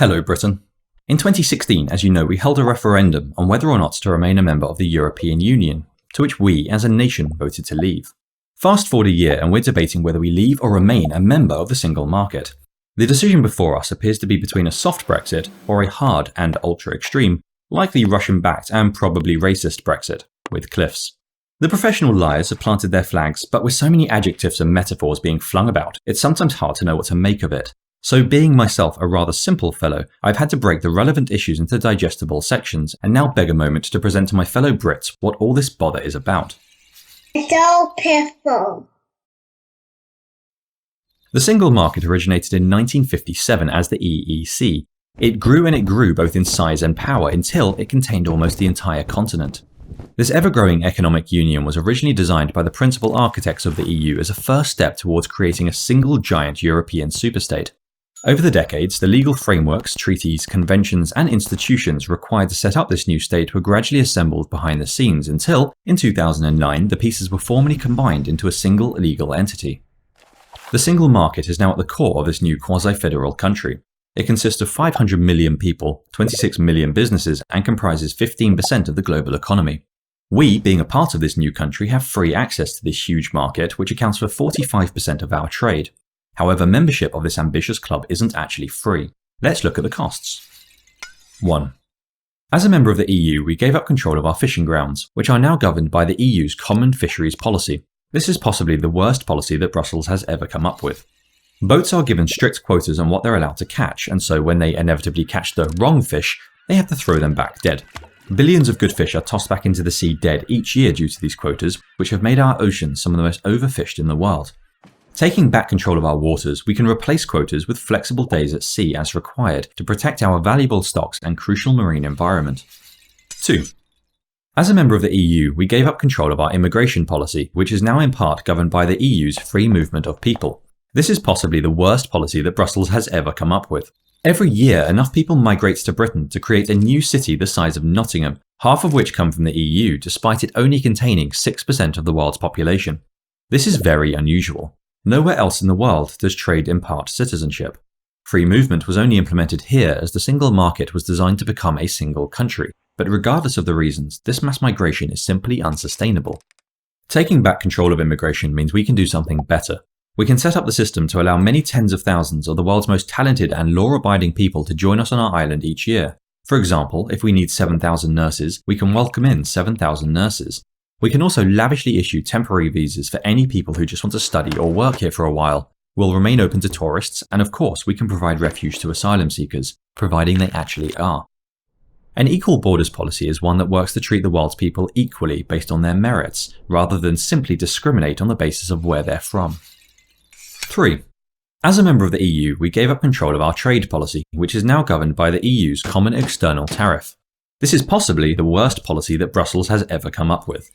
Hello, Britain. In 2016, as you know, we held a referendum on whether or not to remain a member of the European Union, to which we, as a nation, voted to leave. Fast forward a year and we're debating whether we leave or remain a member of the single market. The decision before us appears to be between a soft Brexit or a hard and ultra-extreme, likely Russian-backed and probably racist Brexit, with cliffs. The professional liars have planted their flags, but with so many adjectives and metaphors being flung about, it's sometimes hard to know what to make of it. So being myself a rather simple fellow, I've had to break the relevant issues into digestible sections and now beg a moment to present to my fellow Brits what all this bother is about. So piffle. The single market originated in 1957 as the EEC. It grew and it grew both in size and power until it contained almost the entire continent. This ever-growing economic union was originally designed by the principal architects of the EU as a first step towards creating a single giant European superstate. Over the decades, the legal frameworks, treaties, conventions, and institutions required to set up this new state were gradually assembled behind the scenes until, in 2009, the pieces were formally combined into a single legal entity. The single market is now at the core of this new quasi-federal country. It consists of 500 million people, 26 million businesses, and comprises 15% of the global economy. We, being a part of this new country, have free access to this huge market, which accounts for 45% of our trade. However, membership of this ambitious club isn't actually free. Let's look at the costs. 1. As a member of the EU, we gave up control of our fishing grounds, which are now governed by the EU's Common Fisheries Policy. This is possibly the worst policy that Brussels has ever come up with. Boats are given strict quotas on what they're allowed to catch, and so when they inevitably catch the wrong fish, they have to throw them back dead. Billions of good fish are tossed back into the sea dead each year due to these quotas, which have made our oceans some of the most overfished in the world. Taking back control of our waters, we can replace quotas with flexible days at sea as required to protect our valuable stocks and crucial marine environment. 2. As a member of the EU, we gave up control of our immigration policy, which is now in part governed by the EU's free movement of people. This is possibly the worst policy that Brussels has ever come up with. Every year, enough people migrate to Britain to create a new city the size of Nottingham, half of which come from the EU, despite it only containing 6% of the world's population. This is very unusual. Nowhere else in the world does trade impart citizenship. Free movement was only implemented here as the single market was designed to become a single country, but regardless of the reasons, this mass migration is simply unsustainable. Taking back control of immigration means we can do something better. We can set up the system to allow many tens of thousands of the world's most talented and law-abiding people to join us on our island each year. For example, if we need 7,000 nurses, we can welcome in 7,000 nurses. We can also lavishly issue temporary visas for any people who just want to study or work here for a while. We'll remain open to tourists, and of course we can provide refuge to asylum seekers, providing they actually are. An equal borders policy is one that works to treat the world's people equally based on their merits, rather than simply discriminate on the basis of where they're from. 3. As a member of the EU, we gave up control of our trade policy, which is now governed by the EU's Common External Tariff. This is possibly the worst policy that Brussels has ever come up with.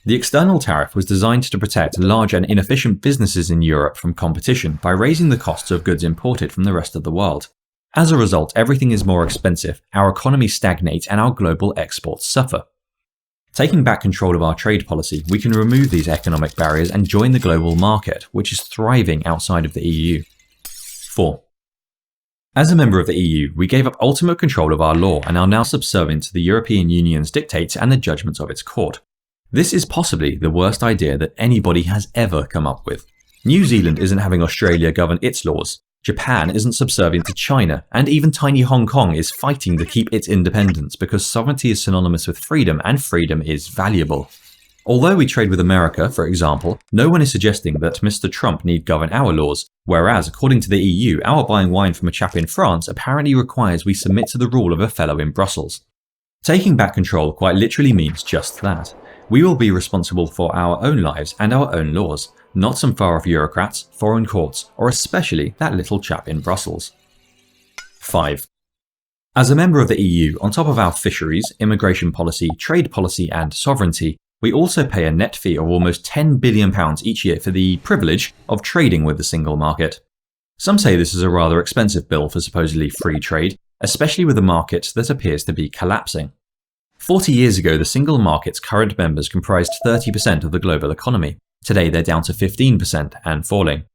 The external tariff was designed to protect large and inefficient businesses in Europe from competition by raising the costs of goods imported from the rest of the world. As a result, everything is more expensive, our economy stagnates, and our global exports suffer. Taking back control of our trade policy, we can remove these economic barriers and join the global market, which is thriving outside of the EU. 4. As a member of the EU, we gave up ultimate control of our law and are now subservient to the European Union's dictates and the judgments of its court. This is possibly the worst idea that anybody has ever come up with. New Zealand isn't having Australia govern its laws, Japan isn't subservient to China, and even tiny Hong Kong is fighting to keep its independence because sovereignty is synonymous with freedom and freedom is valuable. Although we trade with America, for example, no one is suggesting that Mr. Trump need govern our laws, whereas according to the EU, our buying wine from a chap in France apparently requires we submit to the rule of a fellow in Brussels. Taking back control quite literally means just that. We will be responsible for our own lives and our own laws, not some far-off bureaucrats, foreign courts, or especially that little chap in Brussels. 5. As a member of the EU, on top of our fisheries, immigration policy, trade policy, and sovereignty, we also pay a net fee of almost £10 billion each year for the privilege of trading with the single market. Some say this is a rather expensive bill for supposedly free trade, especially with a market that appears to be collapsing. 40 years ago, the single market's current members comprised 30% of the global economy. Today, they're down to 15% and falling.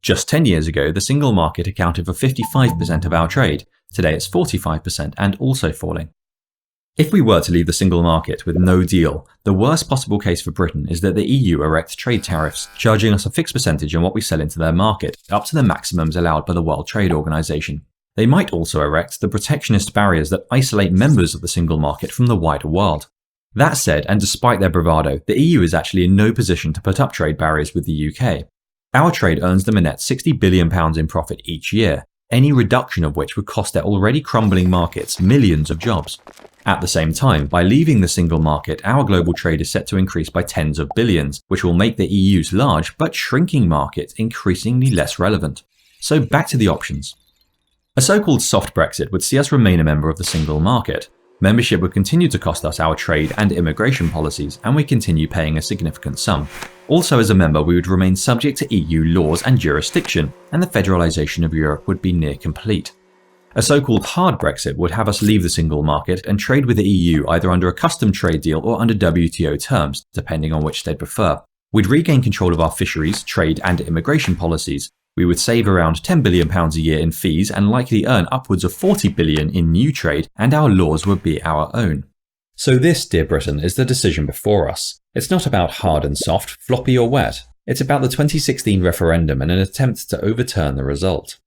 Just 10 years ago, the single market accounted for 55% of our trade. Today it's 45% and also falling. If we were to leave the single market with no deal, the worst possible case for Britain is that the EU erect trade tariffs, charging us a fixed percentage on what we sell into their market, up to the maximums allowed by the World Trade Organization. They might also erect the protectionist barriers that isolate members of the single market from the wider world. That said, and despite their bravado, the EU is actually in no position to put up trade barriers with the UK. Our trade earns them a net £60 billion in profit each year, any reduction of which would cost their already crumbling markets millions of jobs. At the same time, by leaving the single market, our global trade is set to increase by tens of billions, which will make the EU's large but shrinking market increasingly less relevant. So back to the options. A so-called soft Brexit would see us remain a member of the single market. Membership would continue to cost us our trade and immigration policies, and we continue paying a significant sum. Also, as a member, we would remain subject to EU laws and jurisdiction, and the federalisation of Europe would be near complete. A so-called hard Brexit would have us leave the single market and trade with the EU either under a custom trade deal or under WTO terms, depending on which they'd prefer. We'd regain control of our fisheries, trade and immigration policies. We would save around £10 billion a year in fees and likely earn upwards of £40 billion in new trade, and our laws would be our own. So this, dear Britain, is the decision before us. It's not about hard and soft, floppy or wet. It's about the 2016 referendum and an attempt to overturn the result.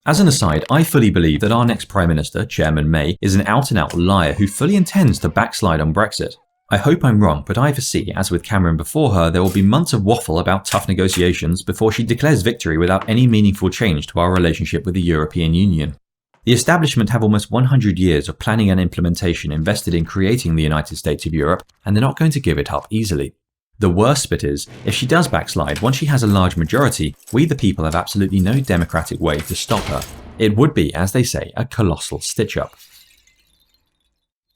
As an aside, I fully believe that our next Prime Minister, Chairman May, is an out-and-out liar who fully intends to backslide on Brexit. I hope I'm wrong, but I foresee, as with Cameron before her, there will be months of waffle about tough negotiations before she declares victory without any meaningful change to our relationship with the European Union. The establishment have almost 100 years of planning and implementation invested in creating the United States of Europe, and they're not going to give it up easily. The worst bit is, if she does backslide, once she has a large majority, we the people have absolutely no democratic way to stop her. It would be, as they say, a colossal stitch-up.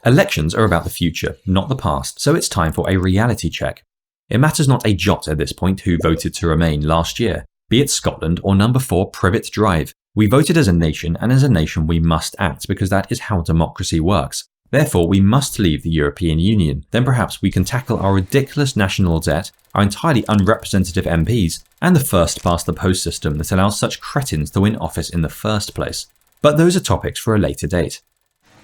Elections are about the future, not the past, so it's time for a reality check. It matters not a jot at this point who voted to remain last year, be it Scotland or number 4 Privet Drive. We voted as a nation, and as a nation we must act because that is how democracy works. Therefore, we must leave the European Union. Then perhaps we can tackle our ridiculous national debt, our entirely unrepresentative MPs, and the first-past-the-post system that allows such cretins to win office in the first place. But those are topics for a later date.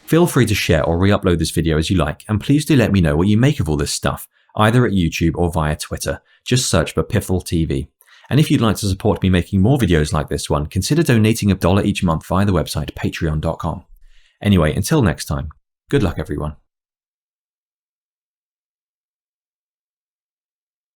Feel free to share or re-upload this video as you like, and please do let me know what you make of all this stuff, either at YouTube or via Twitter. Just search for Piffle TV. And if you'd like to support me making more videos like this one, consider donating $1 each month via the website patreon.com. Anyway, until next time, good luck everyone.